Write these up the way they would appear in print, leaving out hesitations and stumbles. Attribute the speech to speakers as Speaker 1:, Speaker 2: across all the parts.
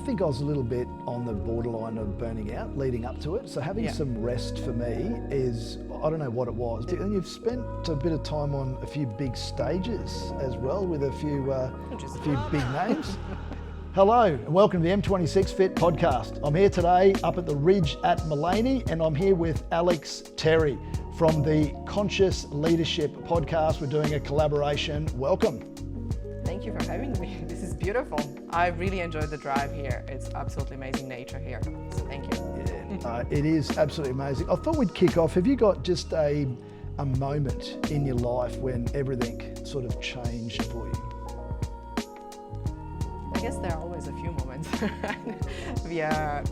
Speaker 1: think I was a little bit on the borderline of burning out leading up to it. So having some rest for me is, I don't know what it was. And you've spent a bit of time on a few big stages as well with a few big names. Hello and welcome to the M26 Fit podcast. I'm here today up at the Ridge at Maleny, and I'm here with Alex Terrey from the Conscious Leadership podcast. We're doing a collaboration. Welcome.
Speaker 2: Thank you for having me. This is beautiful. I really enjoyed the drive here. It's absolutely amazing nature here. So thank you.
Speaker 1: Yeah, it is absolutely amazing. I thought we'd kick off. Have you got just a moment in your life when everything sort of changed for you?
Speaker 2: I guess there are always a few moments. we are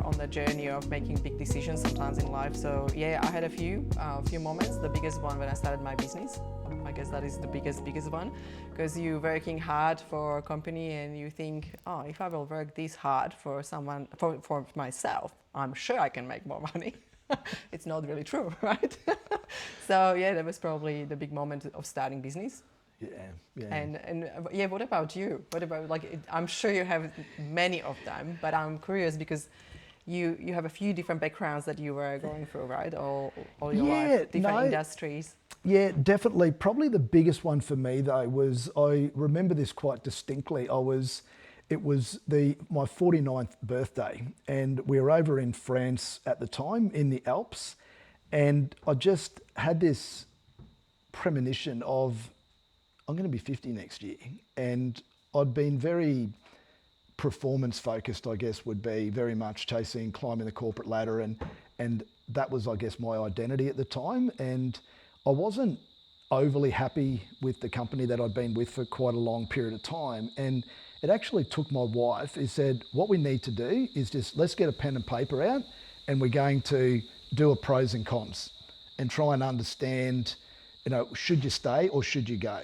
Speaker 2: on the journey of making big decisions sometimes in life. So yeah, I had a few moments. The biggest one when I started my business. I guess that is the biggest one, because you're working hard for a company and you think, oh, if I will work this hard for someone, for myself, I'm sure I can make more money. It's not really true, right? So yeah, that was probably the big moment of starting business.
Speaker 1: Yeah.
Speaker 2: And yeah, what about you? What about, I'm sure you have many of them, but I'm curious because you have a few different backgrounds that you were going through, right? All your life, different industries.
Speaker 1: Yeah, definitely. Probably the biggest one for me though was, I remember this quite distinctly. It was my 49th birthday, and we were over in France at the time in the Alps, and I just had this premonition of, I'm going to be 50 next year. And I'd been very performance focused, I guess, would be very much climbing the corporate ladder. And that was, I guess, my identity at the time. And I wasn't overly happy with the company that I'd been with for quite a long period of time. And it actually took my wife, who said, what we need to do is just, let's get a pen and paper out, and we're going to do a pros and cons and try and understand, should you stay or should you go?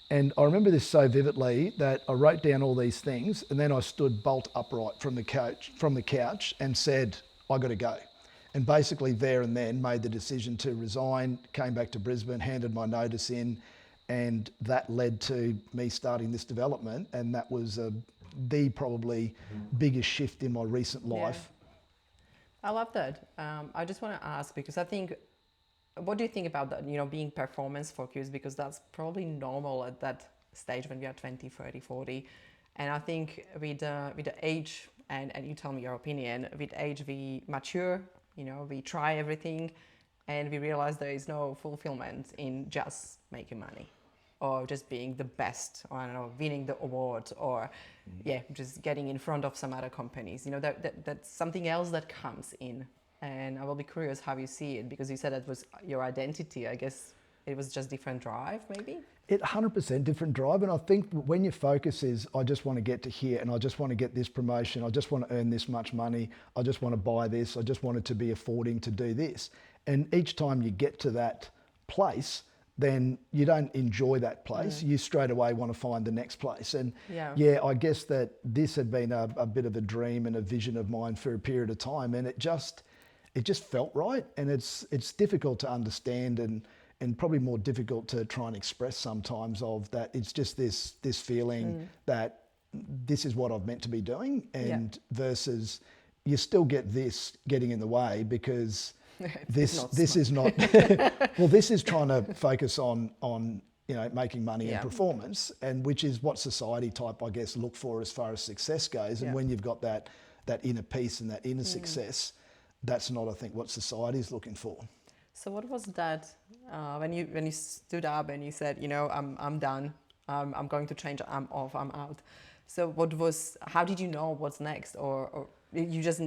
Speaker 1: And I remember this so vividly that I wrote down all these things, and then I stood bolt upright from the couch and said, I got to go. And basically there and then made the decision to resign, came back to Brisbane, handed my notice in, and that led to me starting this development. And that was the probably biggest shift in my recent life.
Speaker 2: Yeah. I love that. I just want to ask, because I think, what do you think about that, being performance focused? Because that's probably normal at that stage when we are 20, 30, 40. And I think with the age, and you tell me your opinion, with age we mature, we try everything, and we realize there is no fulfillment in just making money or just being the best, or I don't know, winning the award, or just getting in front of some other companies. That's something else that comes in. And I will be curious how you see it, because you said it was your identity. I guess it was just different drive, maybe?
Speaker 1: 100% different drive. And I think when your focus is, I just want to get to here, and I just want to get this promotion, I just want to earn this much money, I just want to buy this, I just want it to be affording to do this. And each time you get to that place, then you don't enjoy that place. You straight away want to find the next place. And I guess that this had been a bit of a dream and a vision of mine for a period of time. And it just felt right, and it's difficult to understand and probably more difficult to try and express sometimes, of that it's just this feeling that this is what I've meant to be doing, and versus you still get this getting in the way because this is not well, this is trying to focus on making money and performance, and which is what society type, I guess, look for as far as success goes. And when you've got that inner peace and that inner success, that's not, I think, what society is looking for.
Speaker 2: So what was that when you stood up and you said, I'm done, I'm going to change, I'm off, I'm out. So how did you know what's next? Or you just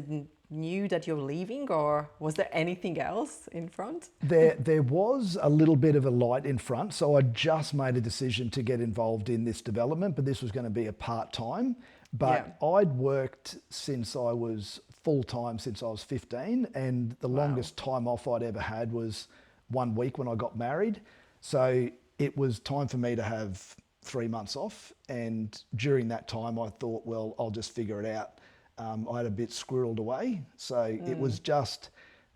Speaker 2: knew that you're leaving, or was there anything else in front?
Speaker 1: There was a little bit of a light in front. So I just made a decision to get involved in this development, but this was going to be a part-time. But I'd worked since I was full-time since I was 15, and the longest time off I'd ever had was 1 week when I got married. So it was time for me to have 3 months off, and during that time I thought, well, I'll just figure it out. I had a bit squirreled away, so it was just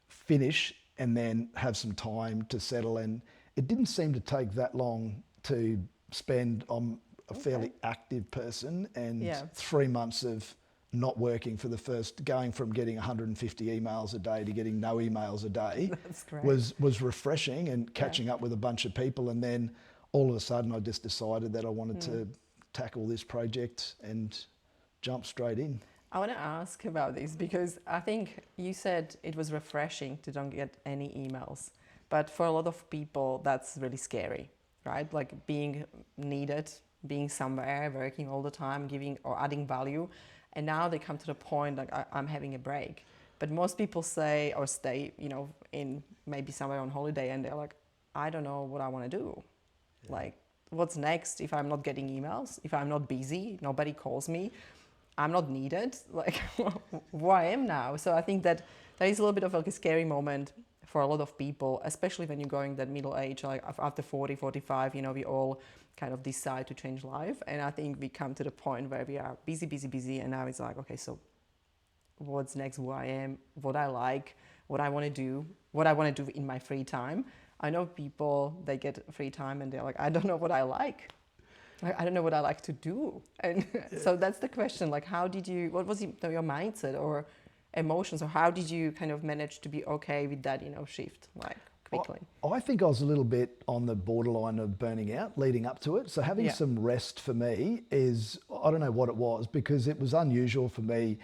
Speaker 1: finish and then have some time to settle, and it didn't seem to take that long to spend. I'm a fairly active person, and 3 months of not working for the first, going from getting 150 emails a day to getting no emails a day
Speaker 2: That's great.
Speaker 1: was refreshing, and catching up with a bunch of people. And then all of a sudden I just decided that I wanted to tackle this project and jump straight in.
Speaker 2: I want to ask about this because I think you said it was refreshing to don't get any emails, but for a lot of people that's really scary, right? Like being needed, being somewhere, working all the time, giving or adding value, and now they come to the point like I'm having a break. But most people say or stay, in maybe somewhere on holiday, and they're like, I don't know what I want to do. Yeah. Like, what's next if I'm not getting emails? If I'm not busy, nobody calls me. I'm not needed, like who I am now. So I think that is a little bit of like a scary moment for a lot of people, especially when you're going that middle age, like after 40, 45, we all kind of decide to change life. And I think we come to the point where we are busy. And now it's like, okay, so what's next, who I am, what I like, what I want to do, what I want to do in my free time. I know people, they get free time and they're like, I don't know what I like. I don't know what I like to do. And so that's the question, like what was your mindset or emotions, or how did you kind of manage to be okay with that, shift, like quickly?
Speaker 1: I think I was a little bit on the borderline of burning out leading up to it. So having some rest for me is, I don't know what it was, because it was unusual for me.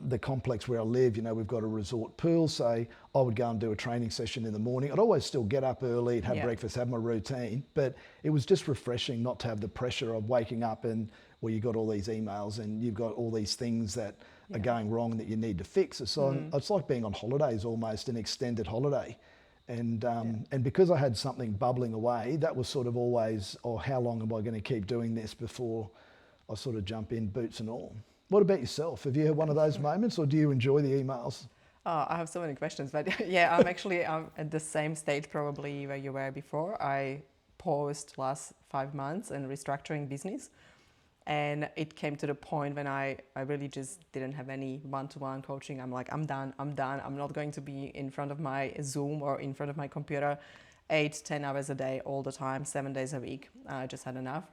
Speaker 1: The complex where I live, we've got a resort pool, so I would go and do a training session in the morning. I'd always still get up early, have breakfast, have my routine, but it was just refreshing not to have the pressure of waking up and, well, you've got all these emails and you've got all these things that are going wrong that you need to fix. So it's like being on holidays, almost an extended holiday. And because I had something bubbling away, that was sort of always, how long am I going to keep doing this before I sort of jump in, boots and all. What about yourself? Have you had one of those moments, or do you enjoy the emails?
Speaker 2: I have so many questions, but I'm actually at the same stage probably where you were before. I paused last 5 months in restructuring business, and it came to the point when I really just didn't have any one-to-one coaching. I'm like, I'm done. I'm not going to be in front of my Zoom or in front of my computer 8-10 hours a day all the time, 7 days a week. I just had enough.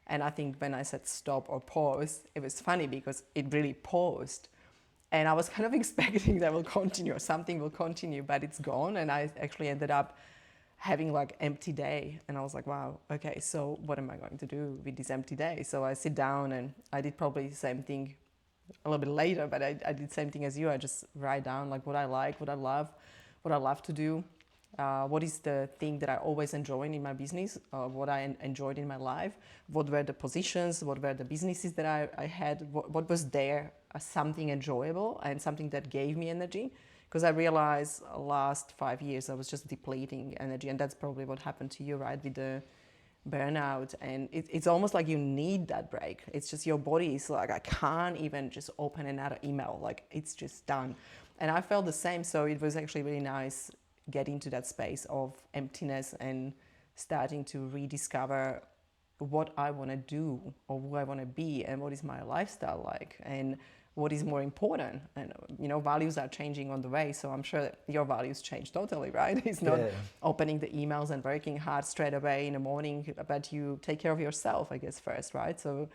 Speaker 2: And I think when I said stop or pause, it was funny because it really paused. And I was kind of expecting that will continue or something will continue, but it's gone. And I actually ended up having like empty day. And I was like, wow, okay, so what am I going to do with this empty day? So I sit down and I did probably the same thing a little bit later, but I did the same thing as you. I just write down like what I like, what I love to do. What is the thing that I always enjoyed in my business, what I enjoyed in my life, what were the positions, what were the businesses that I had, what was there, something enjoyable and something that gave me energy. Because I realized last 5 years I was just depleting energy, and that's probably what happened to you, right, with the burnout. And it's almost like you need that break. It's just your body is like, I can't even just open another email, like it's just done. And I felt the same, so it was actually really nice get into that space of emptiness and starting to rediscover what I want to do or who I want to be and what is my lifestyle like and what is more important. And values are changing on the way, so I'm sure that your values change totally, right? It's not opening the emails and working hard straight away in the morning, but you take care of yourself, I guess, first, right? So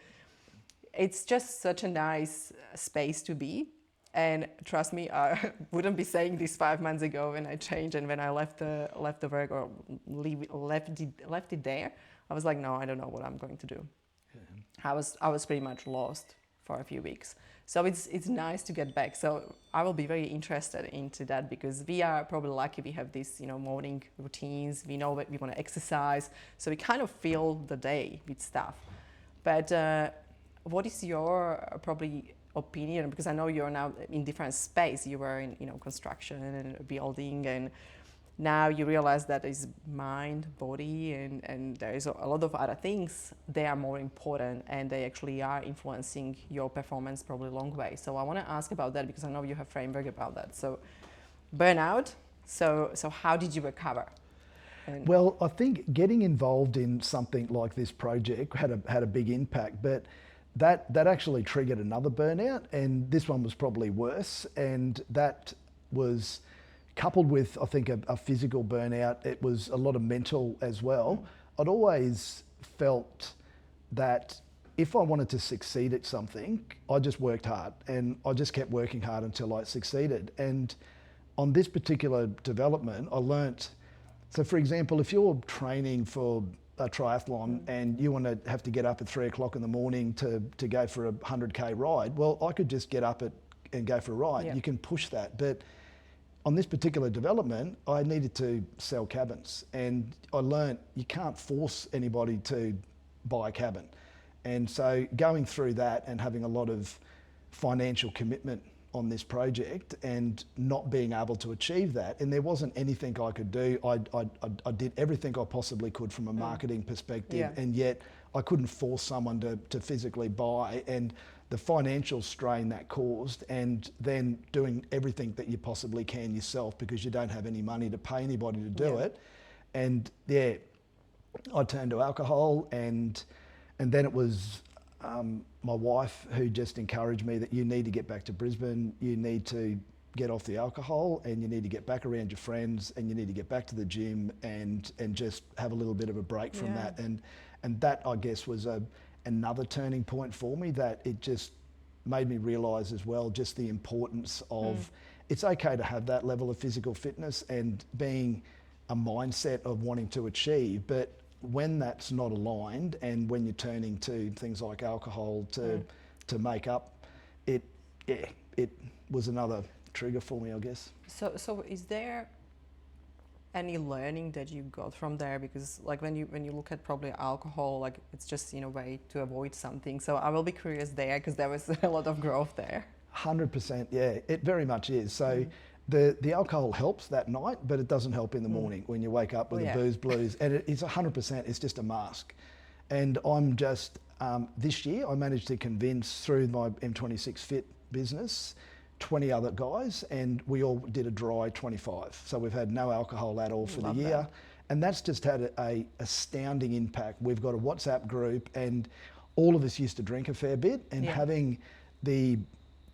Speaker 2: it's just such a nice space to be. And trust me, I wouldn't be saying this 5 months ago when I changed and when I left the work or left it there. I was like, no, I don't know what I'm going to do. Yeah. I was pretty much lost for a few weeks. So it's nice to get back. So I will be very interested into that because we are probably lucky we have this, morning routines. We know that we want to exercise, so we kind of fill the day with stuff. But what is your probably opinion, because I know you're now in different space. You were in construction and building, and now you realize that is mind, body, and there is a lot of other things. They are more important and they actually are influencing your performance probably a long way. So I want to ask about that because I know you have framework about that. So burnout, so how did you recover?
Speaker 1: Well, I think getting involved in something like this project had a big impact, but that actually triggered another burnout, and this one was probably worse, and that was coupled with, I think, a physical burnout. It was a lot of mental as well. I'd always felt that if I wanted to succeed at something, I just worked hard, and I just kept working hard until I succeeded. And on this particular development, I learnt, so for example, if you're training for a triathlon and you want to have to get up at 3 o'clock in the morning to go for a 100K ride, well, I could just get up and go for a ride.
Speaker 2: Yeah.
Speaker 1: You can push that. But on this particular development, I needed to sell cabins, and I learnt you can't force anybody to buy a cabin. And so going through that and having a lot of financial commitment on this project and not being able to achieve that, and there wasn't anything I could do. I did everything I possibly could from a marketing perspective,
Speaker 2: Yeah.
Speaker 1: and yet I couldn't force someone to physically buy, and the financial strain that caused, and then doing everything that you possibly can yourself because you don't have any money to pay anybody to do it. And yeah, I turned to alcohol, and then it was my wife who just encouraged me that you need to get back to Brisbane, you need to get off the alcohol, and you need to get back around your friends, and you need to get back to the gym and just have a little bit of a break from that. And that, I guess, was another turning point for me, that it just made me realise as well just the importance of it's okay to have that level of physical fitness and being a mindset of wanting to achieve, but when that's not aligned and when you're turning to things like alcohol to make up, it was another trigger for me, I guess.
Speaker 2: So is there any learning that you got from there? Because like when you look at probably alcohol, like it's just a way to avoid something. So I will be curious there, because there was a lot of growth there.
Speaker 1: 100%, yeah, it very much is. So the alcohol helps that night, but it doesn't help in the morning when you wake up with the booze blues. And it's 100%, it's just a mask. And I'm just, this year I managed to convince through my M26 Fit business 20 other guys, and we all did a dry 25. So we've had no alcohol at all for the year.
Speaker 2: That.
Speaker 1: And that's just had a astounding impact. We've got a WhatsApp group, and all of us used to drink a fair bit, and having the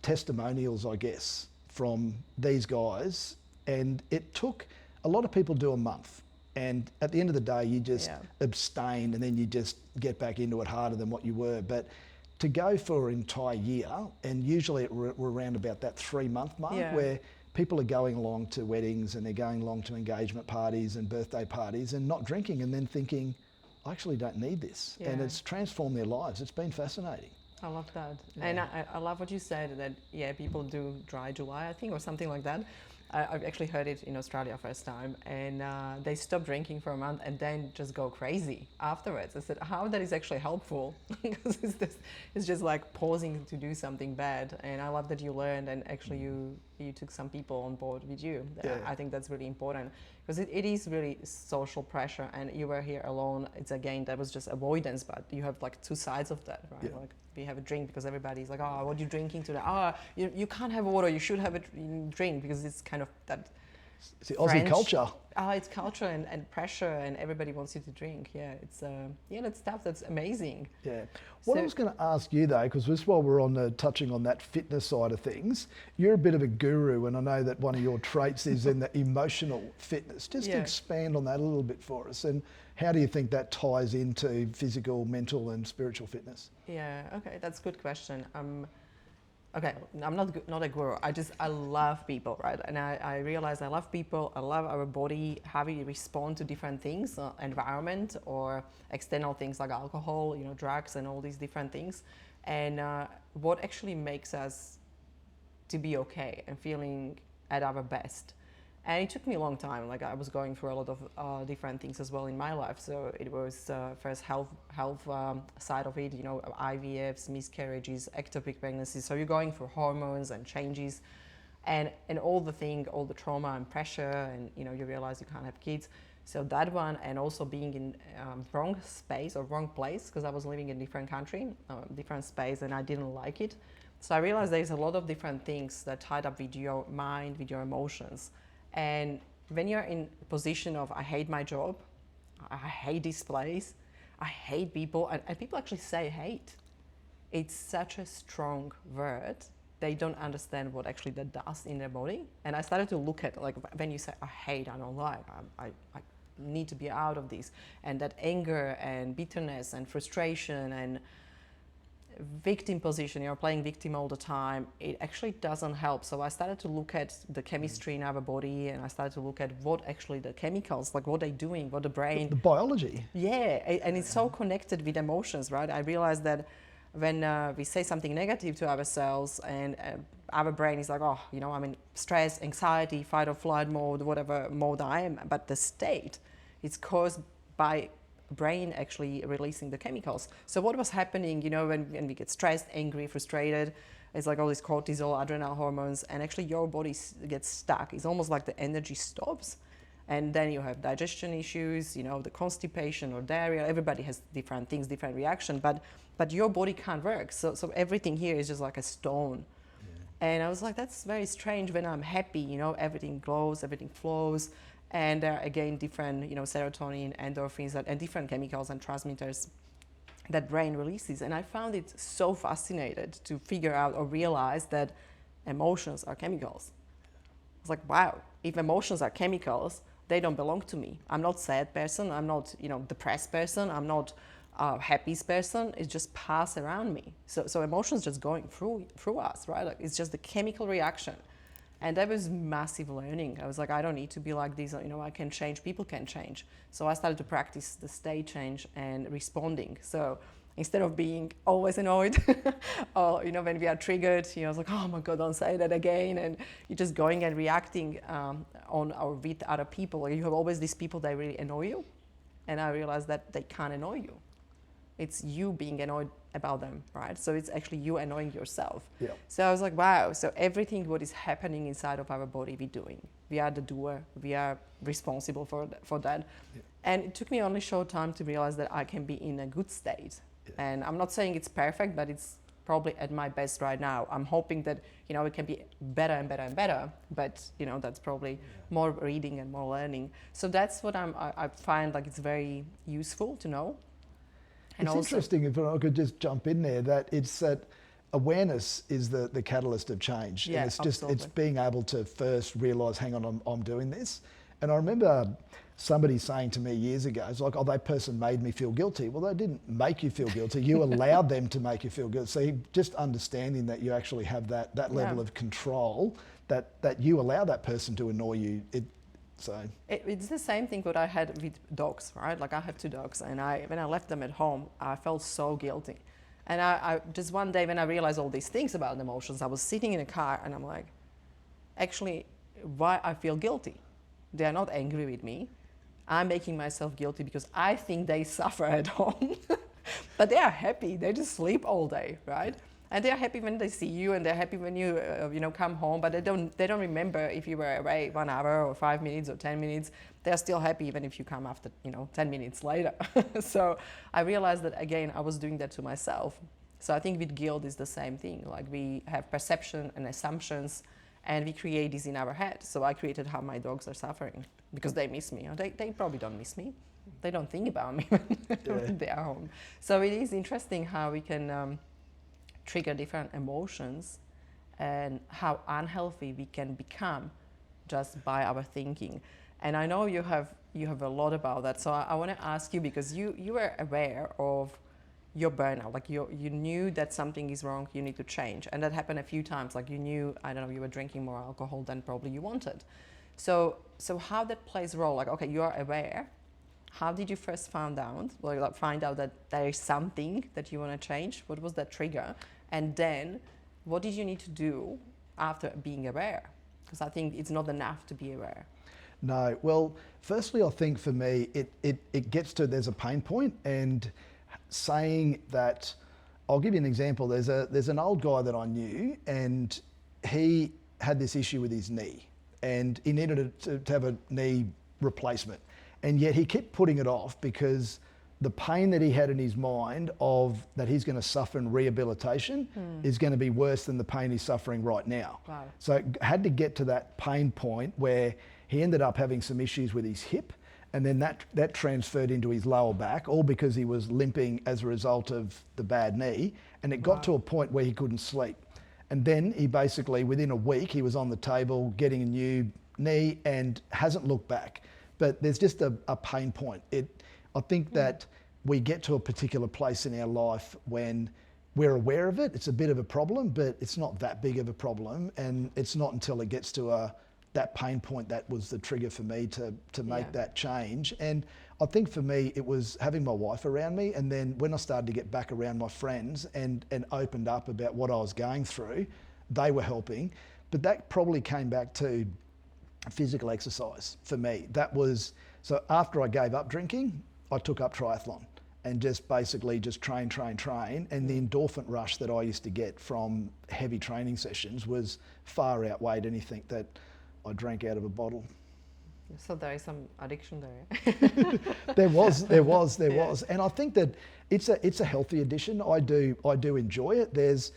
Speaker 1: testimonials, I guess, from these guys, and it took a lot of people do a month, and at the end of the day you just abstain, and then you just get back into it harder than what you were. But to go for an entire year, and usually we're around about that 3-month mark where people are going along to weddings and they're going along to engagement parties and birthday parties and not drinking, and then thinking, I actually don't need this. And it's transformed their lives. It's been fascinating.
Speaker 2: I love that. And I love what you said, that people do dry July, I think, or something like that. I've actually heard it in Australia first time, and they stop drinking for a month and then just go crazy afterwards. I said, how that is actually helpful, because it's just like pausing to do something bad. And I love that you learned, and actually you took some people on board with you. I think that's really important, because it is really social pressure, and you were here alone. It's again, that was just avoidance, but you have like two sides of that, right? Like we have a drink because everybody's like, oh, what are you drinking today? Oh, you can't have water, you should have a drink, because it's kind of that
Speaker 1: it's the Aussie culture.
Speaker 2: It's culture and pressure, and everybody wants you to drink. It's that's stuff that's amazing.
Speaker 1: What I was going to ask you though, because just while we're on touching on that fitness side of things, you're a bit of a guru, and I know that one of your traits is in the emotional fitness. Just expand on that a little bit for us, and how do you think that ties into physical, mental and spiritual fitness?
Speaker 2: Okay, that's a good question. Okay, I'm not a guru. I love people, right? And I realize I love people. I love our body, how we respond to different things, environment or external things like alcohol, drugs and all these different things. And what actually makes us to be okay and feeling at our best. And it took me a long time. Like I was going through a lot of different things as well in my life. So it was first health side of it, IVFs, miscarriages, ectopic pregnancies. So you're going through hormones and changes, and all the trauma and pressure, and you realize you can't have kids. So that one, and also being in wrong space or wrong place, because I was living in a different country, different space, and I didn't like it. So I realized there's a lot of different things that tied up with your mind, with your emotions. And when you're in a position of, I hate my job, I hate this place, I hate people, and people actually say hate. It's such a strong word. They don't understand what actually that does in their body. And I started to look at, like, when you say, I hate, I don't like, I need to be out of this. And that anger and bitterness and frustration and victim position, you're playing victim all the time, it actually doesn't help. So I started to look at the chemistry in our body, and I started to look at what actually the chemicals, like what they're doing, what the brain.
Speaker 1: The biology.
Speaker 2: Yeah, and it's so connected with emotions, right? I realized that when we say something negative to ourselves, and our brain is like, oh, you know, I'm in stress, anxiety, fight or flight mode, whatever mode I am, but the state is caused by brain actually releasing the chemicals. So what was happening, you know, when we get stressed, angry, frustrated, it's like all these cortisol, adrenal hormones, and actually your body gets stuck. It's almost like the energy stops. And then you have digestion issues, you know, the constipation or diarrhea. Everybody has different things, different reaction, but your body can't work. So everything here is just like a stone. Yeah. And I was like, that's very strange. When I'm happy, you know, everything glows, everything flows. And there are again different, you know, serotonin, endorphins, and different chemicals and transmitters that brain releases. And I found it so fascinating to figure out or realize that emotions are chemicals. It's like, wow, if emotions are chemicals, they don't belong to me. I'm not sad person. I'm not, you know, depressed person. I'm not happy person. It just pass around me. So emotions just going through us, right? Like, it's just the chemical reaction. And that was massive learning. I was like, I don't need to be like this. You know, I can change. People can change. So I started to practice the state change and responding. So instead of being always annoyed, or, you know, when we are triggered, you know, I was like, oh my God, don't say that again. And you're just going and reacting on or with other people. Like, you have always these people that really annoy you. And I realized that they can't annoy you. It's you being annoyed about them, right? So it's actually you annoying yourself.
Speaker 1: Yeah.
Speaker 2: So I was like, wow, so everything what is happening inside of our body, we're doing. We are the doer. We are responsible for that. Yeah. And it took me only short time to realize that I can be in a good state. Yeah. And I'm not saying it's perfect, but it's probably at my best right now. I'm hoping that, you know, it can be better and better and better, but, you know, that's probably more reading and more learning. So that's what I find like it's very useful to know.
Speaker 1: And it's interesting, if I could just jump in there, that it's that awareness is the catalyst of change.
Speaker 2: Yeah,
Speaker 1: and it's just,
Speaker 2: absolutely.
Speaker 1: it's being able to first realise, hang on, I'm doing this. And I remember somebody saying to me years ago, it's like, oh, that person made me feel guilty. Well, they didn't make you feel guilty. You allowed them to make you feel guilty. So just understanding that you actually have that level of control, that you allow that person to annoy you. It's
Speaker 2: the same thing what I had with dogs, right? Like, I have 2 dogs, and when I left them at home, I felt so guilty. And I just one day when I realized all these things about emotions, I was sitting in a car and I'm like, actually, why I feel guilty? They are not angry with me. I'm making myself guilty because I think they suffer at home. But they are happy. They just sleep all day, right? And they're happy when they see you, and they're happy when you, you know, come home. But they don't remember if you were away 1 hour or 5 minutes or 10 minutes. They're still happy even if you come after, you know, 10 minutes later. So I realized that, again, I was doing that to myself. So I think with guilt is the same thing. Like, we have perception and assumptions, and we create this in our head. So I created how my dogs are suffering because they miss me. They probably don't miss me. They don't think about me when they are home. So it is interesting how we can trigger different emotions and how unhealthy we can become just by our thinking. And I know you have a lot about that. So I want to ask you, because you were aware of your burnout, like you knew that something is wrong, you need to change. And that happened a few times. Like, you knew, I don't know, you were drinking more alcohol than probably you wanted. So how that plays a role? Like, okay, you are aware. How did you first find out that there is something that you want to change? What was that trigger? And then what did you need to do after being aware? Because I think it's not enough to be aware.
Speaker 1: No, well, firstly, I think for me, it gets to, there's a pain point, and saying that, I'll give you an example. There's an old guy that I knew, and he had this issue with his knee, and he needed to have a knee replacement. And yet he kept putting it off because the pain that he had in his mind of that he's going to suffer in rehabilitation is going to be worse than the pain he's suffering right now.
Speaker 2: Wow.
Speaker 1: So had to get to that pain point where he ended up having some issues with his hip, and then that transferred into his lower back, all because he was limping as a result of the bad knee. And it got to a point where he couldn't sleep. And then he basically, within a week, he was on the table getting a new knee and hasn't looked back. But there's just a pain point. I think that we get to a particular place in our life when we're aware of it. It's a bit of a problem, but it's not that big of a problem. And it's not until it gets to that pain point that was the trigger for me to make that change. And I think for me, it was having my wife around me. And then when I started to get back around my friends and opened up about what I was going through, they were helping. But that probably came back to physical exercise for me. That was, so after I gave up drinking, I took up triathlon and just basically just train. And the endorphin rush that I used to get from heavy training sessions was far outweighed anything that I drank out of a bottle.
Speaker 2: So there is some addiction there.
Speaker 1: There was. And I think that it's a healthy addiction. I do enjoy it.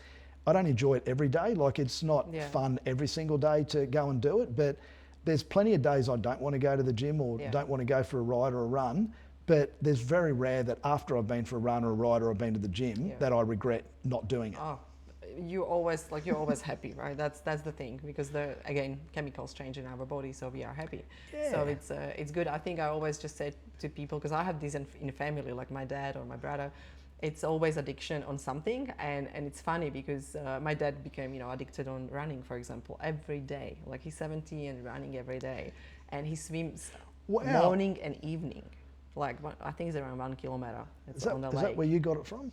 Speaker 1: I don't enjoy it every day. Like, it's not fun every single day to go and do it, but there's plenty of days I don't want to go to the gym or don't want to go for a ride or a run. But there's very rare that after I've been for a run or a ride or I've been to the gym that I regret not doing it.
Speaker 2: Oh, you're always happy, right? That's the thing, because again, chemicals change in our body, so we are happy. Yeah. So it's good. I think I always just say to people, because I have this in family, like my dad or my brother, it's always addiction on something, and it's funny because my dad became addicted on running, for example, every day. Like, he's 70 and running every day, and he swims morning and evening. Like, I think it's around 1 kilometer.
Speaker 1: Is that where you got it from?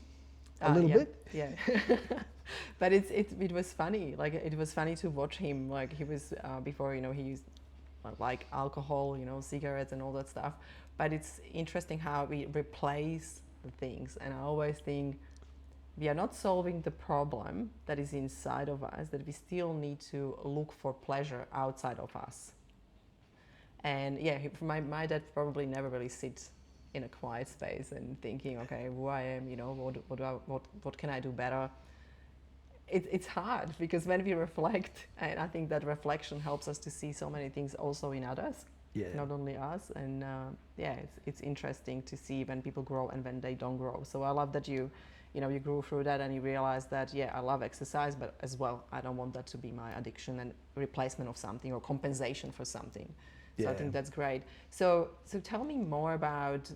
Speaker 1: A little bit?
Speaker 2: Yeah. But it was funny. Like, it was funny to watch him. Like, he was, before, he used like alcohol, cigarettes and all that stuff. But it's interesting how we replace the things. And I always think we are not solving the problem that is inside of us, that we still need to look for pleasure outside of us. And my dad probably never really sits in a quiet space and thinking, okay, who I am, what can I do better? It's hard, because when we reflect, and I think that reflection helps us to see so many things also in others, not only us. And it's interesting to see when people grow and when they don't grow. So I love that you grew through that and you realized that, I love exercise, but as well, I don't want that to be my addiction and replacement of something or compensation for something. So I think that's great. So tell me more about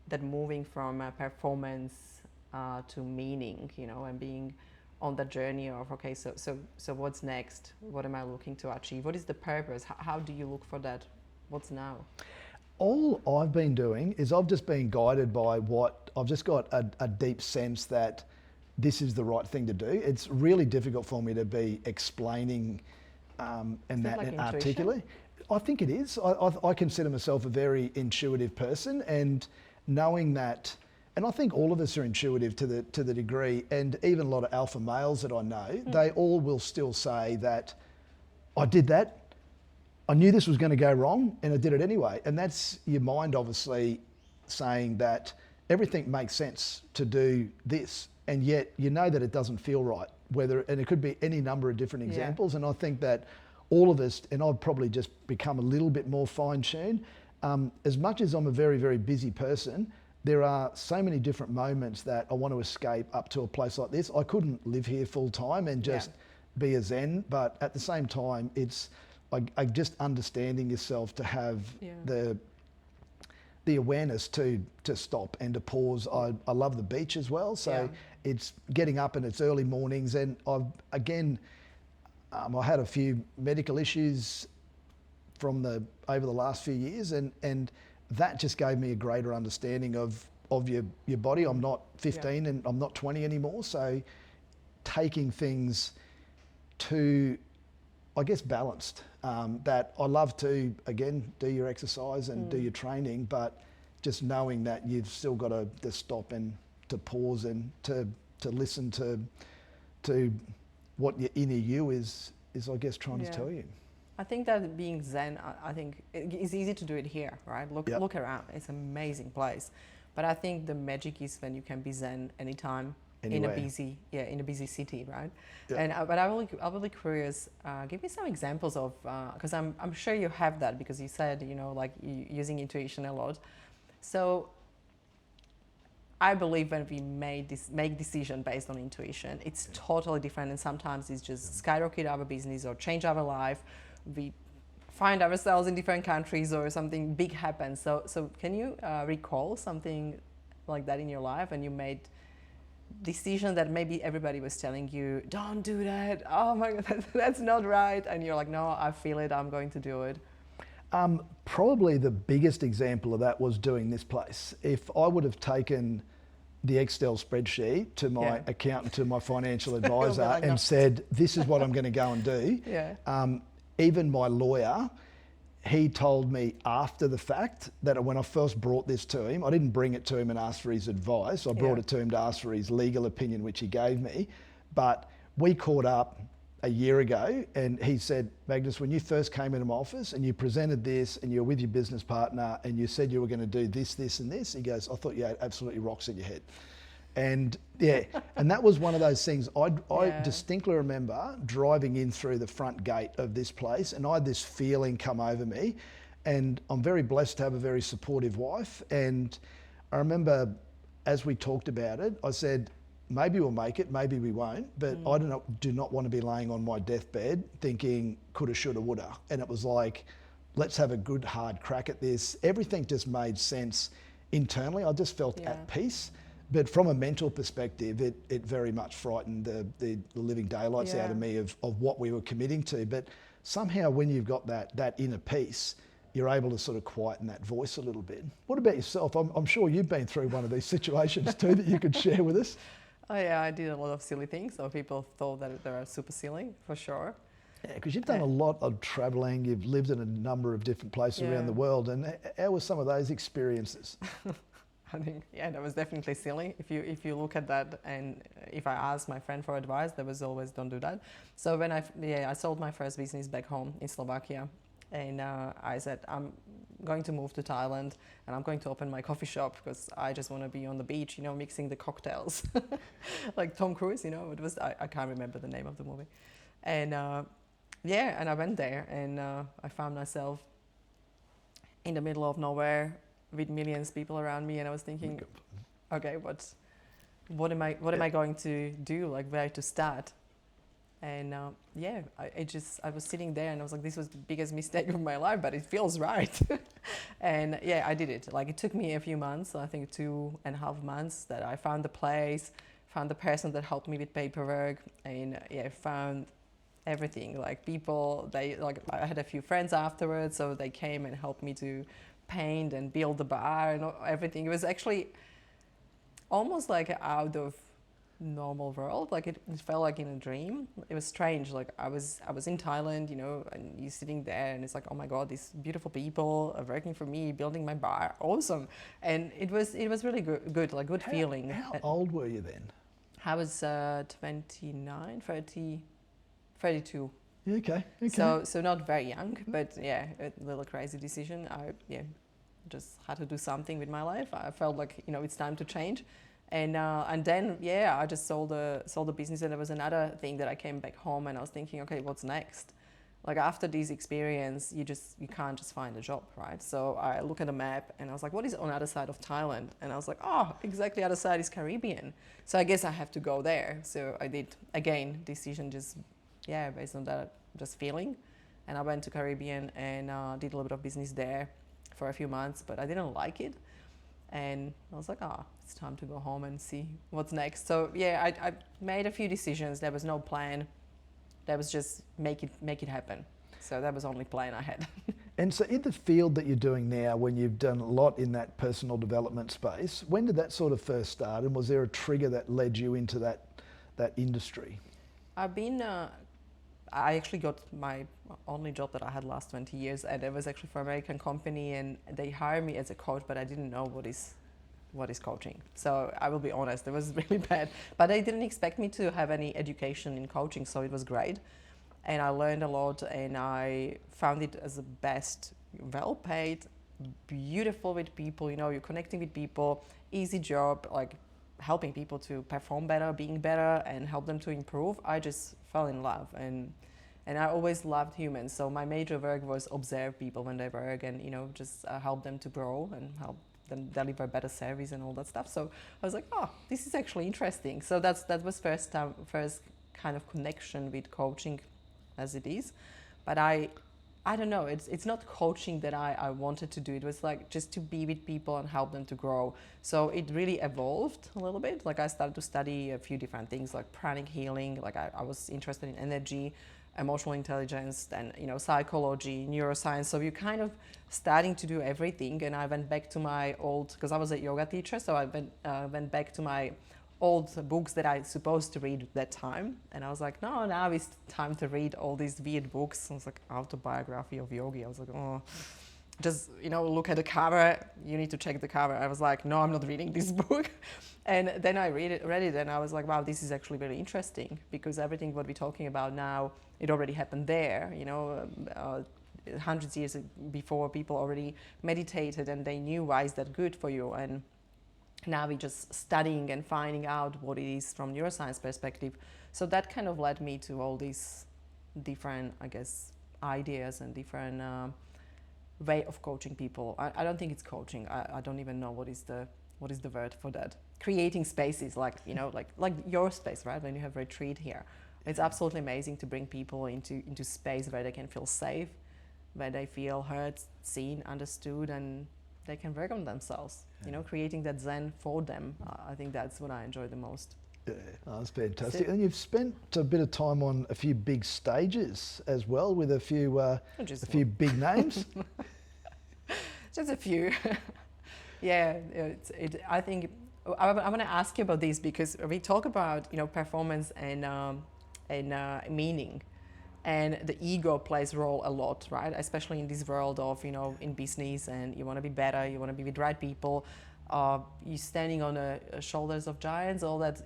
Speaker 2: that, moving from performance to meaning, and being on the journey of, okay, so what's next? What am I looking to achieve? What is the purpose? How do you look for that? What's now?
Speaker 1: All I've been doing is I've just been guided by I've just got a deep sense that this is the right thing to do. It's really difficult for me to be explaining and articulate. I think it is. I consider myself a very intuitive person, and knowing that, and I think all of us are intuitive to the degree, and even a lot of alpha males that I know, they all will still say that I did that, I knew this was going to go wrong, and I did it anyway. And that's your mind obviously saying that everything makes sense to do this, and yet you know that it doesn't feel right. And it could be any number of different examples, and I think that all of us, and I've probably just become a little bit more fine-tuned. As much as I'm a very, very busy person, there are so many different moments that I want to escape up to a place like this. I couldn't live here full time and just be a zen, but at the same time, it's just understanding yourself to have the awareness to stop and to pause. I love the beach as well, so it's getting up and it's early mornings, and I had a few medical issues over the last few years, and that just gave me a greater understanding of your body. I'm not 15 and I'm not 20 anymore, so taking things to, I guess, balanced. That I love to, again, do your exercise and do your training, but just knowing that you've still got to stop and to pause and to listen to what your inner you is I guess trying to tell you.
Speaker 2: I think that being Zen, I think it's easy to do it here, right? Look around, it's an amazing place. But I think the magic is when you can be Zen anytime, anywhere. in a busy city, right? Yeah. But I'm really curious. Give me some examples of, because I'm sure you have that, because you said like using intuition a lot. So I believe when we make decision based on intuition, it's totally different, and sometimes it's just skyrocket our business or change our life. We find ourselves in different countries or something big happens. So can you recall something like that in your life, and you made decision that maybe everybody was telling you, don't do that, oh my god, that's not right, and you're like, no, I feel it, I'm going to do it?
Speaker 1: Probably the biggest example of that was doing this place. If I would have taken the Excel spreadsheet to my accountant, to my financial advisor,
Speaker 2: like,
Speaker 1: and
Speaker 2: no.
Speaker 1: said, this is what I'm going to go and do, even my lawyer, he told me after the fact that when I first brought this to him, I didn't bring it to him and ask for his advice. I brought it to him to ask for his legal opinion, which he gave me. But we caught up a year ago and he said, Magnus, when you first came into my office and you presented this and you were with your business partner and you said you were going to do this, this and this, he goes, I thought you had absolutely rocks in your head. And and that was one of those things. I distinctly remember driving in through the front gate of this place and I had this feeling come over me, and I'm very blessed to have a very supportive wife. And I remember as we talked about it, I said, maybe we'll make it, maybe we won't, but I do not want to be laying on my deathbed thinking coulda, shoulda, woulda. And it was like, let's have a good hard crack at this. Everything just made sense internally. I just felt at peace. But from a mental perspective, it very much frightened the living daylights out of me of what we were committing to. But somehow when you've got that inner peace, you're able to sort of quieten that voice a little bit. What about yourself? I'm sure you've been through one of these situations too that you could share with us.
Speaker 2: Oh yeah, I did a lot of silly things. So people thought that they were super silly, for sure.
Speaker 1: Yeah, because you've done a lot of travelling. You've lived in a number of different places around the world. And how were some of those experiences?
Speaker 2: I think, that was definitely silly. If you look at that, and if I ask my friend for advice, there was always, don't do that. So when I sold my first business back home in Slovakia, and I said, I'm going to move to Thailand and I'm going to open my coffee shop because I just want to be on the beach, mixing the cocktails. Like Tom Cruise, it was, I can't remember the name of the movie. And and I went there and I found myself in the middle of nowhere with millions of people around me, and I was thinking, okay, what am I going to do? Like, where to start? And I was sitting there and I was like, this was the biggest mistake of my life, but it feels right. And I did it. Like, it took me a few months, I think 2.5 months, that I found the place, found the person that helped me with paperwork, and found everything. Like, people, I had a few friends afterwards, so they came and helped me to paint and build the bar and everything. It was actually almost like out of normal world. Like, it felt like in a dream. It was strange. Like, I was in Thailand, and you're sitting there and it's like, oh my god, these beautiful people are working for me, building my bar, awesome. And it was really good, like good feeling.
Speaker 1: How old were you then?
Speaker 2: I was 29, 30, 32.
Speaker 1: Okay.
Speaker 2: So not very young, but a little crazy decision. I just had to do something with my life. I felt like it's time to change, and then I just sold the business, and there was another thing that I came back home and I was thinking, okay, what's next? Like, after this experience, you can't just find a job, right? So I look at a map and I was like, what is on the other side of Thailand? And I was like, oh, exactly the other side is Caribbean. So I guess I have to go there. So I did, again, decision just based on that just feeling, and I went to Caribbean and did a little bit of business there for a few months, but I didn't like it, and I was like, it's time to go home and see what's next. So I made a few decisions. There was no plan. There was just make it happen. So that was the only plan I had.
Speaker 1: And so in the field that you're doing now, when you've done a lot in that personal development space, when did that sort of first start, and was there a trigger that led you into that industry?
Speaker 2: I've been I actually got my only job that I had last 20 years, and it was actually for an American company, and they hired me as a coach, but I didn't know what is coaching. So I will be honest, it was really bad. But they didn't expect me to have any education in coaching, so it was great. And I learned a lot, and I found it as the best, well paid, beautiful with people, you're connecting with people, easy job, like helping people to perform better, being better, and help them to improve. I just fell in love, and I always loved humans. So my major work was observe people when they work, and just help them to grow and help them deliver better service and all that stuff. So I was like, this is actually interesting. So that was first kind of connection with coaching as it is. But I I don't know, it's not coaching that I wanted to do. It was like just to be with people and help them to grow. So it really evolved a little bit. Like I started to study a few different things like pranic healing. Like I was interested in energy, emotional intelligence, and psychology, neuroscience. So you're kind of starting to do everything. And I went back to my old, because I was a yoga teacher, so I went back to my old books that I supposed to read at that time, and I was like, no, now it's time to read all these weird books. I was like, autobiography of yogi. I was like, oh, just look at the cover. You need to check the cover. I was like, no, I'm not reading this book. And then I read it, and I was like, wow, this is actually very interesting, because everything what we're talking about now, it already happened there. Hundreds of years before, people already meditated and they knew why is that good for you. And now we're just studying and finding out what it is from neuroscience perspective. So that kind of led me to all these different, I guess, ideas and different way of coaching people. I don't think it's coaching. I don't even know what is the word for that. Creating spaces like your space, right? When you have retreat here, it's absolutely amazing to bring people into space where they can feel safe, where they feel heard, seen, understood, and they can work on themselves, creating that zen for them. I think that's what I enjoy the most.
Speaker 1: Yeah, that's fantastic. And you've spent a bit of time on a few big stages as well, with a few big names.
Speaker 2: Just a few. Yeah, I think I want to ask you about this, because we talk about performance and meaning. And the ego plays a role a lot, right? Especially in this world of, in business, and you want to be better, you want to be with right people. You're standing on the shoulders of giants, all that,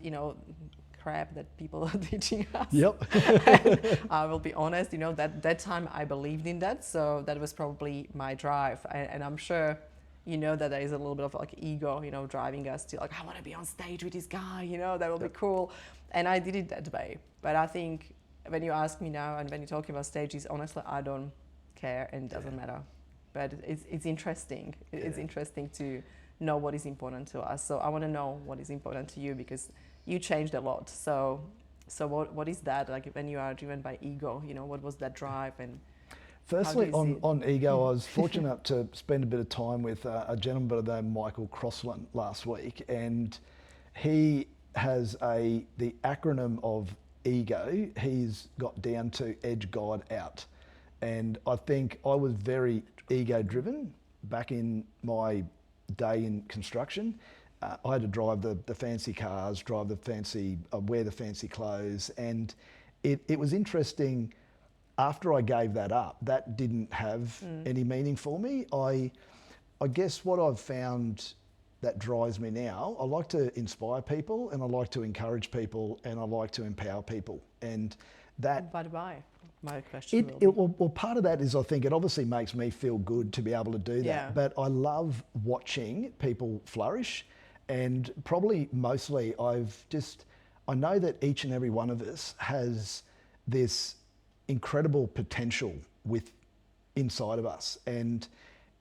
Speaker 2: crap that people are teaching us.
Speaker 1: Yep.
Speaker 2: I will be honest, that time I believed in that. So that was probably my drive. And I'm sure, that there is a little bit of like ego, driving us to like, I want to be on stage with this guy, that will be cool. And I did it that way. But I think, when you ask me now and when you're talking about stages, honestly, I don't care and it doesn't matter. But it's interesting. It's interesting to know what is important to us. So I want to know what is important to you, because you changed a lot. So what is that? Like when you are driven by ego, what was that drive? And
Speaker 1: firstly, on ego, I was fortunate enough to spend a bit of time with a gentleman by the name of Michael Crossland last week, and he has the acronym of ego. He's got down to edge, guide, out. And I think I was very ego driven back in my day in construction. I had to drive the fancy cars, wear the fancy clothes. And it was interesting, after I gave that up, that didn't have any meaning for me. I guess what I've found that drives me now, I like to inspire people, and I like to encourage people, and I like to empower people. And that...
Speaker 2: But why? My question
Speaker 1: well, part of that is, I think it obviously makes me feel good to be able to do that.
Speaker 2: Yeah.
Speaker 1: But I love watching people flourish, and probably mostly I know that each and every one of us has this incredible potential inside of us, and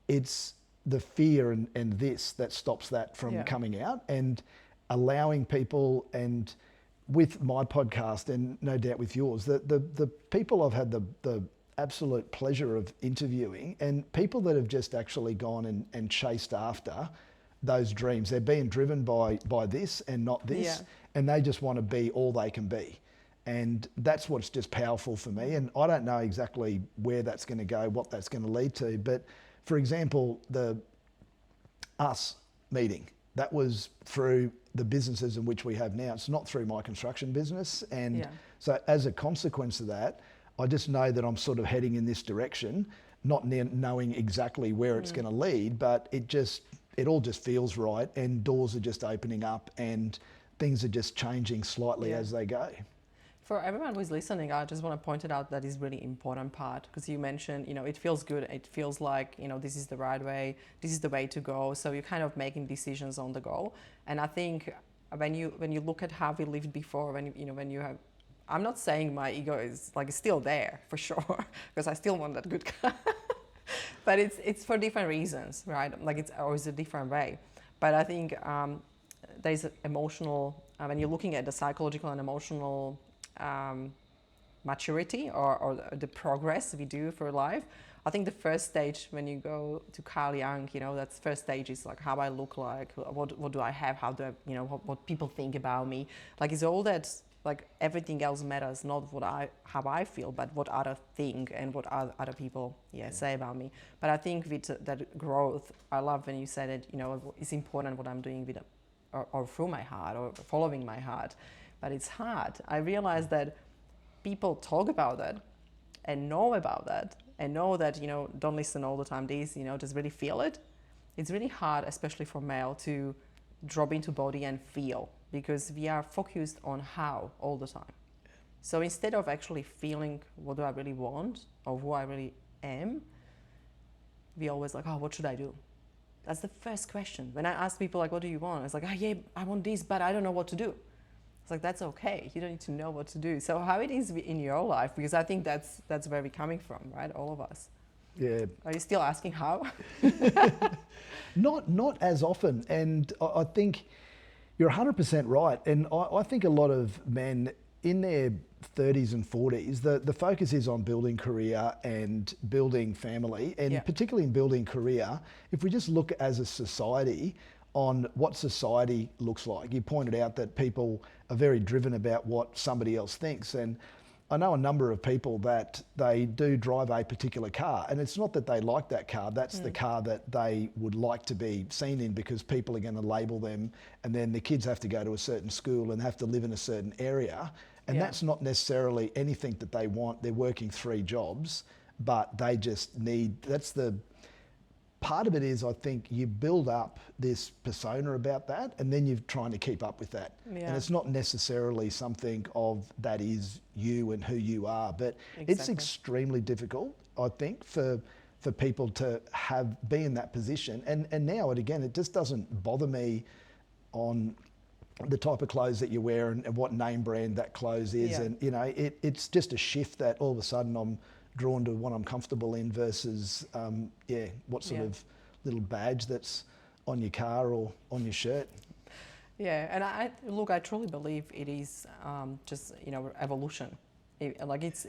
Speaker 1: it's the fear and this that stops that from coming out, and allowing people, and with my podcast and no doubt with yours, the people I've had the absolute pleasure of interviewing, and people that have just actually gone and chased after those dreams. They're being driven by this and not this, and they just want to be all they can be. And that's what's just powerful for me. And I don't know exactly where that's going to go, what that's going to lead to, but for example, the us meeting, that was through the businesses in which we have now. It's not through my construction business. And so as a consequence of that, I just know that I'm sort of heading in this direction, not knowing exactly where it's going to lead, but it all just feels right, and doors are just opening up, and things are just changing slightly as they go.
Speaker 2: For everyone who's listening, I just want to point it out that is really important part, because you mentioned, it feels good. It feels like, this is the right way. This is the way to go. So you're kind of making decisions on the go. And I think when you look at how we lived before, when you have, I'm not saying my ego is like still there for sure, because I still want that good car. But it's for different reasons, right? Like it's always a different way. But I think there's emotional, when you're looking at the psychological and emotional maturity or the progress we do for life. I think the first stage when you go to Carl Jung, that first stage is like how I look like, what do I have, how do I, what people think about me. Like it's all that, like everything else matters, not how I feel, but what others think and what other people say about me. But I think with that growth, I love when you said it, it's important what I'm doing with or through my heart or following my heart. But it's hard. I realized that people talk about that and know about that and know that, don't listen all the time, just really feel it. It's really hard, especially for male, to drop into body and feel, because we are focused on how all the time. So instead of actually feeling what do I really want or who I really am, we always like, oh, what should I do? That's the first question. When I ask people like, what do you want? It's like, oh yeah, I want this, but I don't know what to do. It's like, that's okay. You don't need to know what to do. So how it is in your life, because I think that's where we're coming from, right? All of us.
Speaker 1: Yeah.
Speaker 2: Are you still asking how?
Speaker 1: Not as often. And I think you're 100% right. And I think a lot of men in their 30s and 40s, the focus is on building career and building family. And particularly in building career, if we just look as a society on what society looks like. You pointed out that people are very driven about what somebody else thinks. And I know a number of people that they do drive a particular car, and it's not that they like that car, that's the car that they would like to be seen in, because people are going to label them, and then the kids have to go to a certain school and have to live in a certain area. And that's not necessarily anything that they want. They're working 3 jobs, but they just need, that's the part of it is, I think you build up this persona about that, and then you're trying to keep up with that. And it's not necessarily something of that is you and who you are, but it's extremely difficult, I think, for people to be in that position. And now, again, it just doesn't bother me on the type of clothes that you wear and what name brand that clothes is. And, it's just a shift that all of a sudden I'm drawn to what I'm comfortable in versus, what sort of little badge that's on your car or on your shirt.
Speaker 2: Yeah, and I truly believe it is just, evolution. It's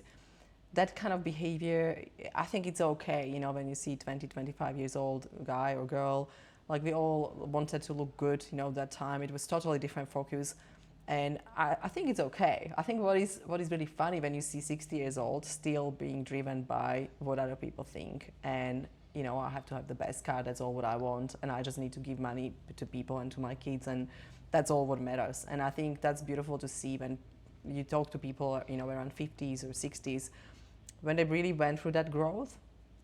Speaker 2: that kind of behavior. I think it's okay, when you see 20, 25 years old guy or girl, like we all wanted to look good, that time. It was totally different focus. And I think it's okay. I think what is really funny when you see 60 years old still being driven by what other people think. And, I have to have the best car, that's all what I want. And I just need to give money to people and to my kids, and that's all what matters. And I think that's beautiful to see when you talk to people, around 50s or 60s, when they really went through that growth.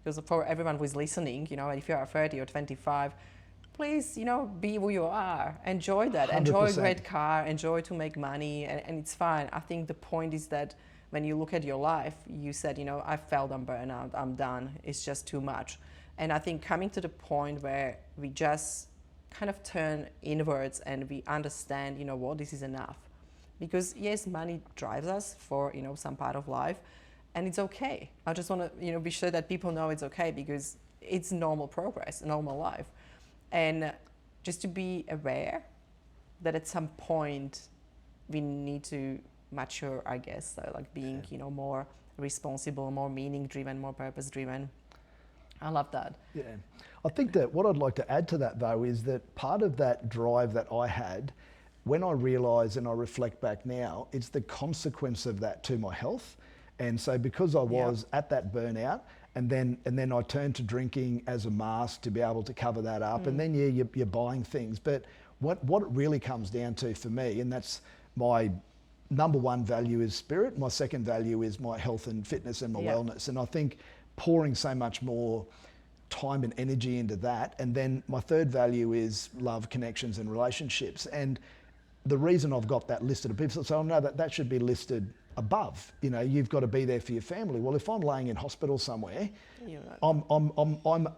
Speaker 2: Because for everyone who's listening, if you're 30 or 25, please, be who you are. Enjoy that. 100%. Enjoy a great car. Enjoy to make money, and it's fine. I think the point is that when you look at your life, you said, I felt I'm burnout. I'm done. It's just too much. And I think coming to the point where we just kind of turn inwards and we understand, this is enough. Because yes, money drives us for, some part of life, and it's okay. I just want to, be sure that people know it's okay, because it's normal progress, normal life. And just to be aware that at some point we need to mature, I guess, so like being, more responsible, more meaning driven, more purpose driven. I love that.
Speaker 1: Yeah. I think that what I'd like to add to that, though, is that part of that drive that I had, when I realise and I reflect back now, it's the consequence of that to my health. And so because I was at that burnout, and then I turned to drinking as a mask to be able to cover that up. And then you're buying things. But what it really comes down to for me, and that's my number one value is spirit. My second value is my health and fitness and my wellness. And I think pouring so much more time and energy into that. And then my third value is love, connections and relationships. And the reason I've got that listed, of people say, oh no, that should be listed above. You've got to be there for your family. Well, if I'm laying in hospital somewhere, I'm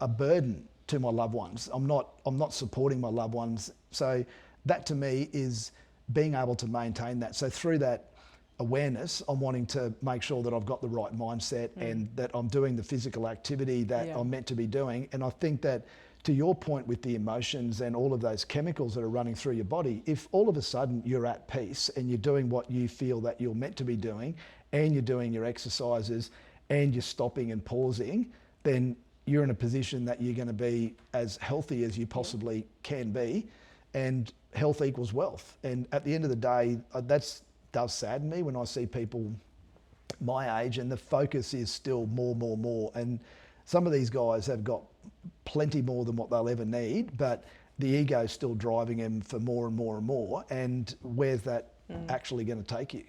Speaker 1: a burden to my loved ones. I'm not supporting my loved ones. So that to me is being able to maintain that. So through that awareness, I'm wanting to make sure that I've got the right mindset and that I'm doing the physical activity that I'm meant to be doing. And I think that, to your point with the emotions and all of those chemicals that are running through your body, if all of a sudden you're at peace and you're doing what you feel that you're meant to be doing, and you're doing your exercises and you're stopping and pausing, then you're in a position that you're going to be as healthy as you possibly can be, and health equals wealth. And at the end of the day, that does sadden me when I see people my age and the focus is still more. And some of these guys have got plenty more than what they'll ever need, but the ego is still driving them for more and more. And where's that actually going to take you?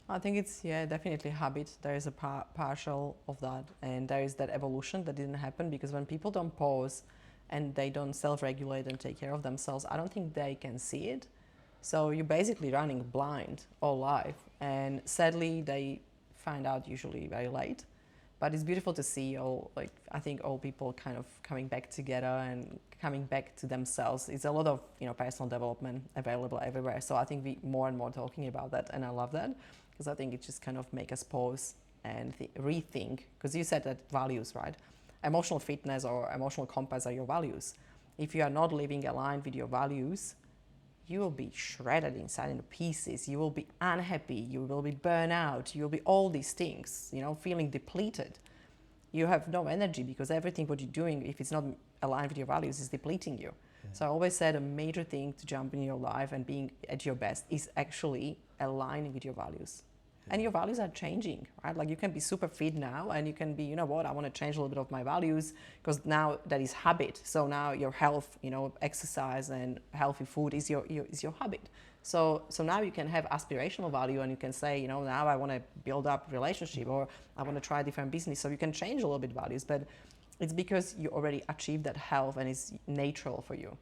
Speaker 2: I think it's, definitely habit. There is a partial of that, and there is that evolution that didn't happen because when people don't pause and they don't self-regulate and take care of themselves, I don't think they can see it. So you're basically running blind all life, and sadly they find out usually very late. But it's beautiful to see I think all people kind of coming back together and coming back to themselves. It's a lot of, personal development available everywhere. So I think we more and more talking about that, and I love that because I think it just kind of make us pause and rethink. Because you said that values, right? Emotional fitness or emotional compass are your values. If you are not living aligned with your values, you will be shredded inside into pieces. You will be unhappy. You will be burnout. You will be all these things, feeling depleted. You have no energy because everything what you're doing, if it's not aligned with your values, is depleting you. Yeah. So I always said a major thing to jump in your life and being at your best is actually aligning with your values. Yeah. And your values are changing, right? Like you can be super fit now and you can be, I want to change a little bit of my values because now that is habit. So now your health, exercise and healthy food is your habit. So now you can have aspirational value and you can say, now I want to build up relationship or I want to try different business. So you can change a little bit values, but it's because you already achieved that health and it's natural for you.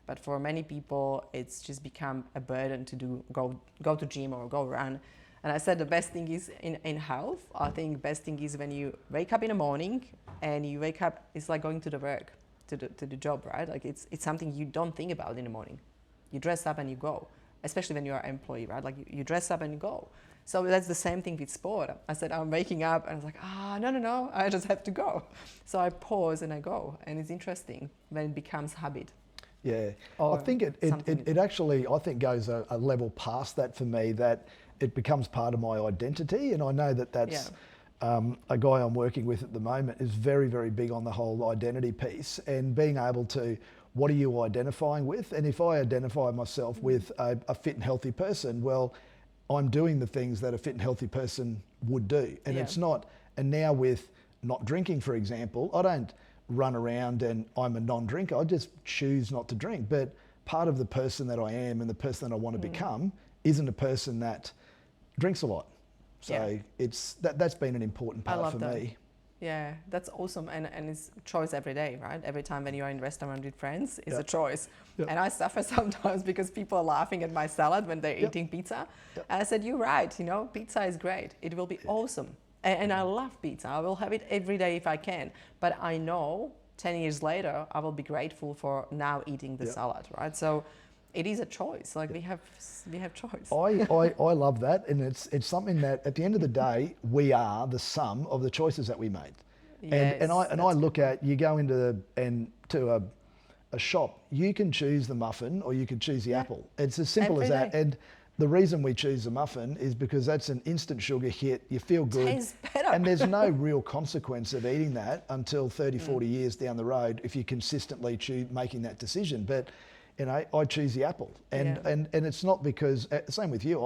Speaker 2: But for many people, it's just become a burden to go to gym or go run. And I said the best thing is in health, I think best thing is when you wake up in the morning and you wake up, it's like going to the work, to the job, right? Like it's something you don't think about in the morning. You dress up and you go, especially when you're an employee, right? Like you dress up and you go. So that's the same thing with sport. I said, I'm waking up and I was like, no, I just have to go. So I pause and I go. And it's interesting when it becomes habit.
Speaker 1: Yeah, I think it actually, I think goes a level past that for me, that it becomes part of my identity. And I know that's a guy I'm working with at the moment is very, very big on the whole identity piece and being able to, what are you identifying with? And if I identify myself with a fit and healthy person, well, I'm doing the things that a fit and healthy person would do. And it's not, and now with not drinking, for example, I don't run around and I'm a non-drinker. I just choose not to drink. But part of the person that I am and the person that I want to become isn't a person that drinks a lot. So it's that's been an important part for me.
Speaker 2: Yeah, that's awesome. And it's choice every day, right? Every time when you're in a restaurant with friends, it's a choice. Yep. And I suffer sometimes because people are laughing at my salad when they're eating pizza. Yep. And I said, you're right, pizza is great. It will be awesome. And I love pizza. I will have it every day if I can. But I know 10 years later, I will be grateful for now eating the salad, right? So it is a choice. Like we have choice.
Speaker 1: I love that. And it's something that at the end of the day, we are the sum of the choices that we made.
Speaker 2: Yes,
Speaker 1: and I look at, you go into a shop, you can choose the muffin or you can choose the apple. It's as simple as that. And the reason we choose a muffin is because that's an instant sugar hit. You feel good.
Speaker 2: Tastes better.
Speaker 1: And there's no real consequence of eating that until 30, 40 years down the road if you consistently making that decision. But I choose the apple. And it's not because, same with you,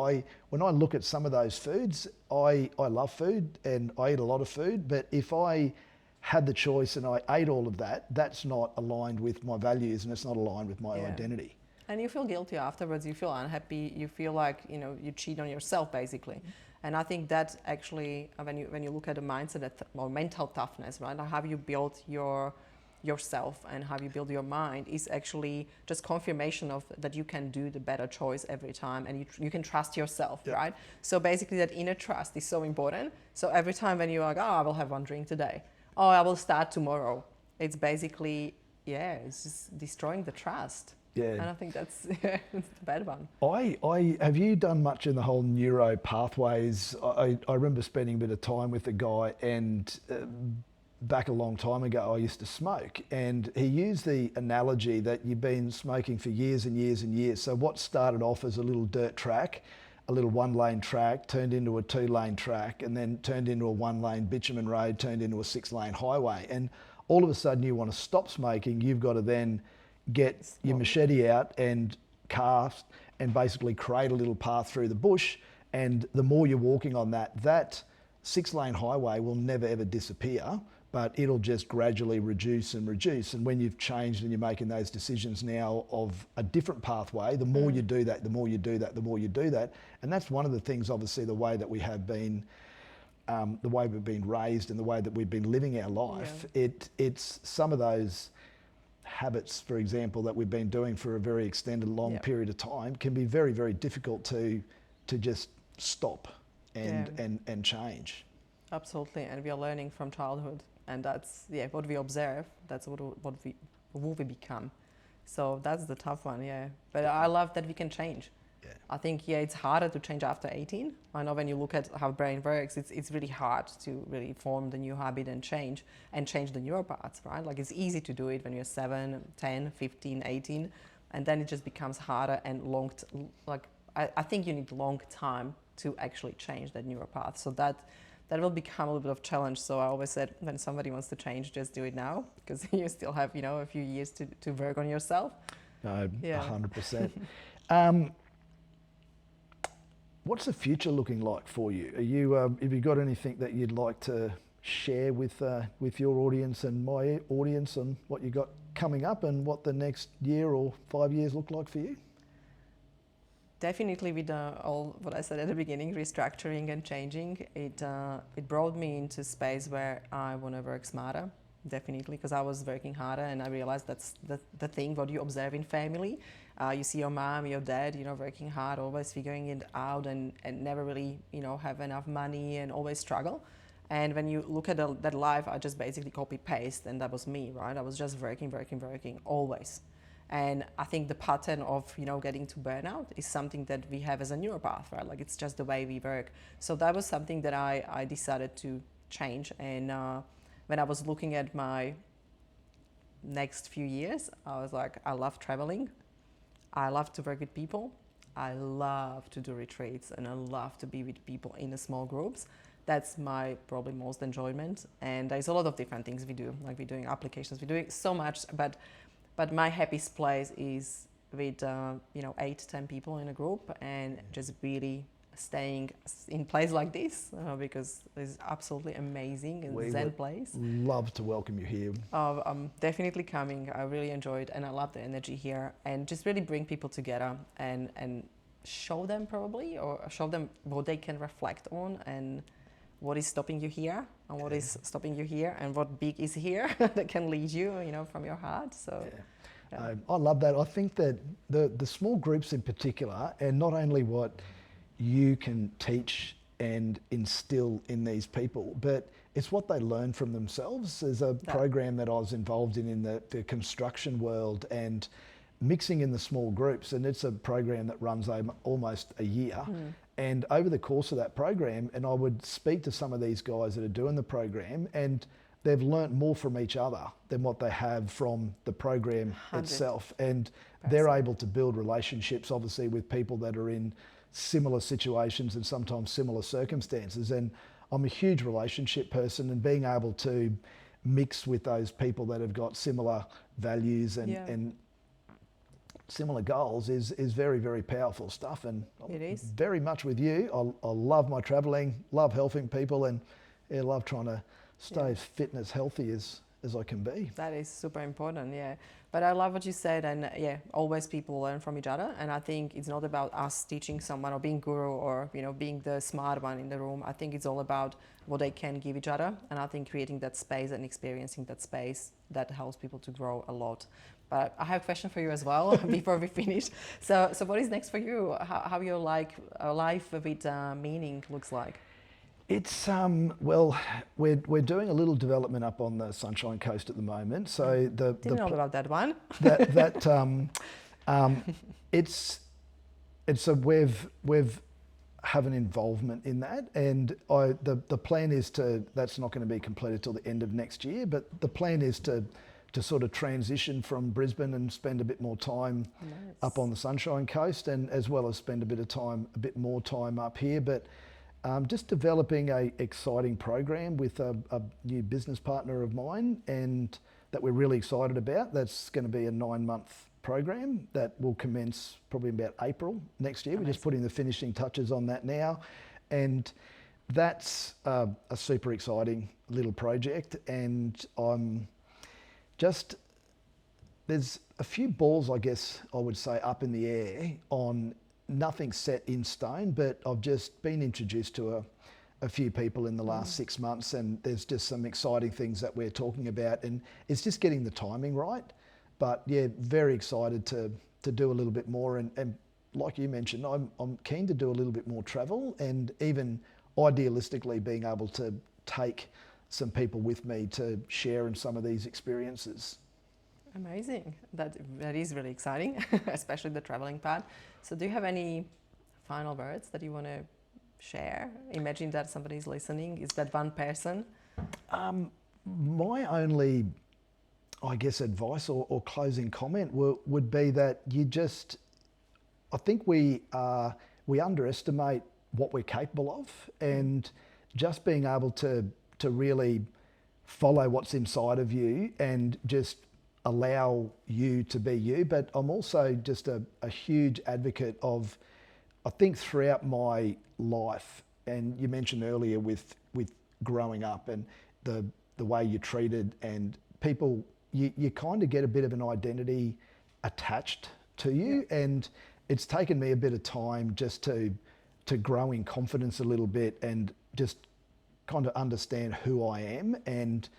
Speaker 1: when I look at some of those foods, I love food and I eat a lot of food, but if I had the choice and I ate all of that, that's not aligned with my values and it's not aligned with my identity.
Speaker 2: And you feel guilty afterwards, you feel unhappy, you feel like, you cheat on yourself basically. And I think that actually, when you look at the mindset or mental toughness, right? Like how you build yourself and how you build your mind is actually just confirmation of that you can do the better choice every time and you can trust yourself, right? So basically that inner trust is so important. So every time when you're like, I will have one drink today, I will start tomorrow. It's basically, it's just destroying the trust. Yeah. And I think that's the bad one.
Speaker 1: Have you done much in the whole neuro pathways? I remember spending a bit of time with a guy and back a long time ago, I used to smoke, and he used the analogy that you've been smoking for years and years and years. So what started off as a little dirt track a little 1-lane track, turned into a 2-lane track, and then turned into a 1-lane bitumen road, turned into a 6-lane highway. And all of a sudden you want to stop smoking, you've got to then get your machete out and cast and basically create a little path through the bush. And the more you're walking on that 6-lane highway will never ever disappear, but it'll just gradually reduce and reduce. And when you've changed and you're making those decisions now of a different pathway, the more you do that, the more you do that, the more you do that. And that's one of the things, obviously, the way that we have been, the way we've been raised and the way that we've been living our life. It's some of those habits, for example, that we've been doing for a very extended, long period of time can be very, very difficult to just stop and change.
Speaker 2: Absolutely, and we are learning from childhood, and that's what we observe. That's what we become. So that's the tough one, But I love that we can change. Yeah. I think it's harder to change after 18. I know when you look at how brain works, it's really hard to really form the new habit and change the neural paths, right? Like it's easy to do it when you're 7, 10, 15, 18, and then it just becomes harder and I think you need long time to actually change that neural path. So that will become a little bit of challenge. So I always said, when somebody wants to change, just do it now, because you still have, a few years to work on yourself.
Speaker 1: No, 100%. What's the future looking like for you? Are you have you got anything that you'd like to share with your audience and my audience, and what you got coming up and what the next year or 5 years look like for you?
Speaker 2: Definitely, with all what I said at the beginning, restructuring and changing, it brought me into space where I want to work smarter, definitely, because I was working harder, and I realized that's the thing what you observe in family. You see your mom, your dad, working hard, always figuring it out, and never really, have enough money and always struggle. And when you look at that life, I just basically copy paste, and that was me, right? I was just working, always. And I think the pattern of, getting to burnout is something that we have as a neuropath, right? Like it's just the way we work. So that was something that I decided to change. And when I was looking at my next few years, I was like, I love traveling. I love to work with people. I love to do retreats, and I love to be with people in the small groups. That's my probably most enjoyment. And there's a lot of different things we do, like we're doing applications, we're doing so much, but my happiest place is with 8 to 10 people in a group, and just really staying in place like this, because it's absolutely amazing and zen place.
Speaker 1: Love to welcome you here.
Speaker 2: I'm definitely coming. I really enjoyed, and I love the energy here, and just really bring people together and show them what they can reflect on, and what is stopping you here, and what is stopping you here, and what big is here that can lead you, from your heart. So,
Speaker 1: I love that. I think that the small groups in particular, and not only what you can teach and instill in these people, but it's what they learn from themselves. There's a program that I was involved in the construction world, and mixing in the small groups, and it's a program that runs almost a year. And over the course of that program, and I would speak to some of these guys that are doing the program, and they've learnt more from each other than what they have from the program itself. And they're able to build relationships, obviously, with people that are in similar situations and sometimes similar circumstances. And I'm a huge relationship person, and being able to mix with those people that have got similar values and similar goals is very, very powerful stuff. And
Speaker 2: it is
Speaker 1: very much with you. I love my travelling, love helping people, and love trying to stay as fit and as healthy as I can be.
Speaker 2: That is super important, But I love what you said, and always people learn from each other. And I think it's not about us teaching someone or being guru or being the smart one in the room. I think it's all about what they can give each other, and I think creating that space and experiencing that space, that helps people to grow a lot. But I have a question for you as well before we finish. So what is next for you? How your life with meaning looks like?
Speaker 1: It's well, we're doing a little development up on the Sunshine Coast at the moment. So
Speaker 2: didn't know about that one.
Speaker 1: We've have an involvement in that, and the plan is that's not going to be completed till the end of next year. But the plan is to to sort of transition from Brisbane and spend a bit more time up on the Sunshine Coast, and as well as spend a bit more time up here. But just developing a exciting program with a new business partner of mine, and that we're really excited about. That's going to be a 9-month program that will commence probably about April next year. Amazing. We're just putting the finishing touches on that now, and that's a super exciting little project. And there's a few balls, I guess I would say, up in the air on nothing set in stone, but I've just been introduced to a few people in the last 6 months, and there's just some exciting things that we're talking about, and it's just getting the timing right. But yeah, very excited to do a little bit more, and like you mentioned, I'm keen to do a little bit more travel, and even idealistically being able to take some people with me to share in some of these experiences.
Speaker 2: Amazing. That is really exciting, especially the traveling part. So do you have any final words that you want to share? Imagine that somebody's listening. Is that one person? My only, I guess, advice or closing comment would be that I think we underestimate what we're capable of, and just being able to really follow what's inside of you and just allow you to be you. But I'm also just a huge advocate of, I think throughout my life, and you mentioned earlier with growing up and the way you're treated, and people, you kind of get a bit of an identity attached to you. Yeah. And it's taken me a bit of time just to grow in confidence a little bit, and just kind of understand who I am and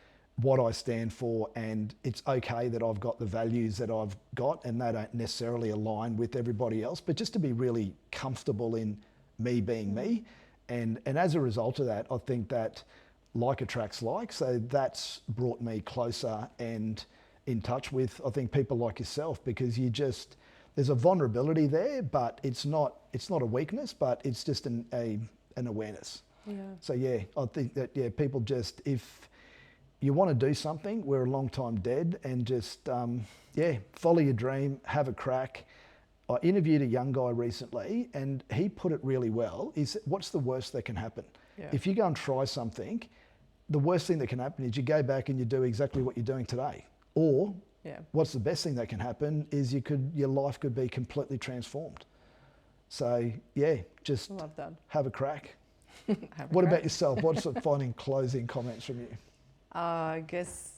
Speaker 2: what I stand for. And it's okay that I've got the values that I've got, and they don't necessarily align with everybody else, but just to be really comfortable in me being me. And as a result of that, I think that like attracts like. So that's brought me closer and in touch with, I think, people like yourself, because there's a vulnerability there, but it's not a weakness, but it's just an awareness. Yeah. So yeah, I think that people just, if you want to do something, we're a long time dead, and just follow your dream, have a crack. I interviewed a young guy recently, and he put it really well. Is what's the worst that can happen? Yeah. If you go and try something, the worst thing that can happen is you go back and you do exactly what you're doing today. Or what's the best thing that can happen is your life could be completely transformed. So yeah, just love that. Have a crack. What about yourself? What's the final closing comments from you? I guess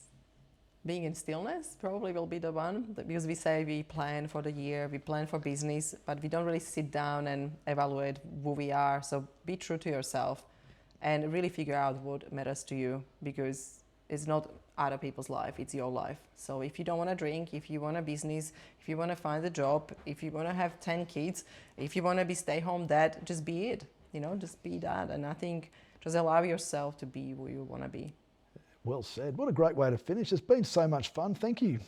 Speaker 2: being in stillness probably will be the one, because we say we plan for the year, we plan for business, but we don't really sit down and evaluate who we are. So be true to yourself and really figure out what matters to you, because it's not other people's life, it's your life. So if you don't want to drink, if you want a business, if you want to find a job, if you want to have 10 kids, if you want to be stay-home dad, just be it. Just be that. And I think just allow yourself to be who you want to be.
Speaker 1: Well said. What a great way to finish. It's been so much fun. Thank you.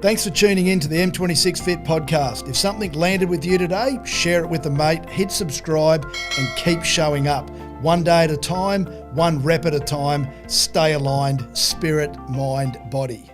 Speaker 1: Thanks for tuning in to the M26 Fit podcast. If something landed with you today, share it with a mate, hit subscribe, and keep showing up. One day at a time, one rep at a time. Stay aligned, spirit, mind, body.